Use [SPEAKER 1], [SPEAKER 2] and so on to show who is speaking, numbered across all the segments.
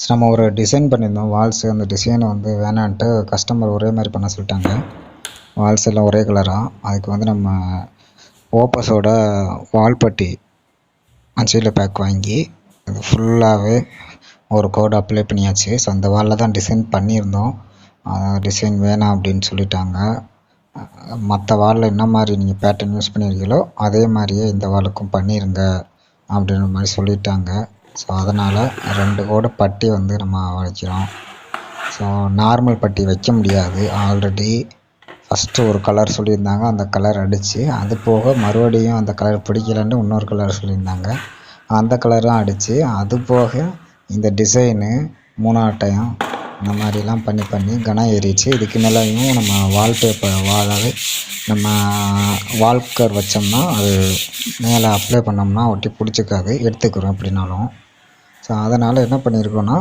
[SPEAKER 1] நம்ம ஒரு டிசைன் பண்ணியிருந்தோம் வால்ஸு. அந்த டிசைனை வந்து வேணான்ட்டு கஸ்டமர் ஒரே மாதிரி பண்ண சொல்லிட்டாங்க. வால்ஸ் எல்லாம் ஒரே கலராக. அதுக்கு வந்து நம்ம ஓப்பஸோட வால்பட்டி அஞ்சையில் பேக் வாங்கி அது ஃபுல்லாகவே ஒரு கோடு அப்ளை பண்ணியாச்சு. ஸோ அந்த வாலில் தான் டிசைன் பண்ணியிருந்தோம். டிசைன் வேணாம் அப்படின்னு சொல்லிட்டாங்க. மற்ற வாலில் என்ன மாதிரி நீங்கள் பேட்டர்ன் யூஸ் பண்ணியிருக்கீங்களோ அதே மாதிரியே இந்த வாலுக்கும் பண்ணிடுங்க அப்படின்ற மாதிரி சொல்லிட்டாங்க. ஸோ அதனால் 2 கோடு பட்டி வந்து நம்ம வைக்கிறோம். ஸோ நார்மல் பட்டி வைக்க முடியாது. ஆல்ரெடி ஃபஸ்ட்டு ஒரு கலர் சொல்லியிருந்தாங்க, அந்த கலர் அடித்து, அது போக மறுபடியும் அந்த கலர் பிடிக்கலன்னு இன்னொரு கலர் சொல்லியிருந்தாங்க, அந்த கலரும் அடித்து, அது போக இந்த டிசைனு 3வது டைம் இந்த மாதிரிலாம் பண்ணி கனம் ஏறிச்சு. இதுக்கு மேலேயும் நம்ம வால்பேப்பர் அதாவது நம்ம வால்கர் வச்சோம்னா அது மேலே அப்ளை பண்ணோம்னா ஒட்டி பிடிச்சிக்காது, எடுத்துக்கிறோம் எப்படினாலும். ஸோ அதனால் என்ன பண்ணியிருக்கோன்னா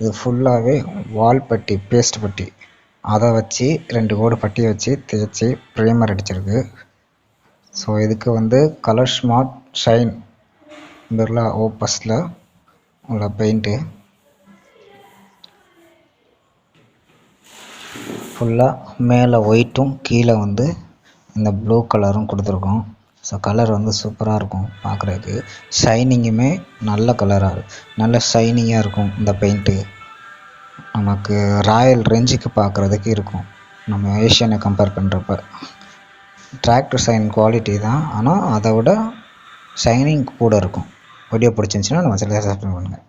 [SPEAKER 1] இது ஃபுல்லாகவே வால்பட்டி பேஸ்ட் பட்டி அதை வச்சு 2 கோடு பட்டியை வச்சு தேய்ச்சி ப்ரைமர் அடிச்சிருக்கு. ஸோ இதுக்கு வந்து கலர் ஸ்மார்ட் ஷைன் பிர்லா ஓப்பஸில் உள்ள பெயிண்ட்டு ஃபுல்லாக மேலே ஒயிட்டும் கீழே வந்து இந்த ப்ளூ கலரும் கொடுத்துருக்கோம். ஸோ கலர் வந்து சூப்பராக இருக்கும் பார்க்குறதுக்கு. ஷைனிங்குமே நல்ல கலராக நல்ல ஷைனிங்காக இருக்கும். இந்த பெயிண்ட்டு நமக்கு ராயல் ரேஞ்சுக்கு பார்க்குறதுக்கு இருக்கும். நம்ம ஏஷியனை கம்பேர் பண்ணுறப்ப டிராக்டர் ஷைன் குவாலிட்டி தான், ஆனால் அதை விட ஷைனிங் கூட இருக்கும். வீடியோ பிடிச்சிருந்துச்சின்னா நம்ம சேனலை சப்ஸ்கிரைப் பண்ணுங்கள்.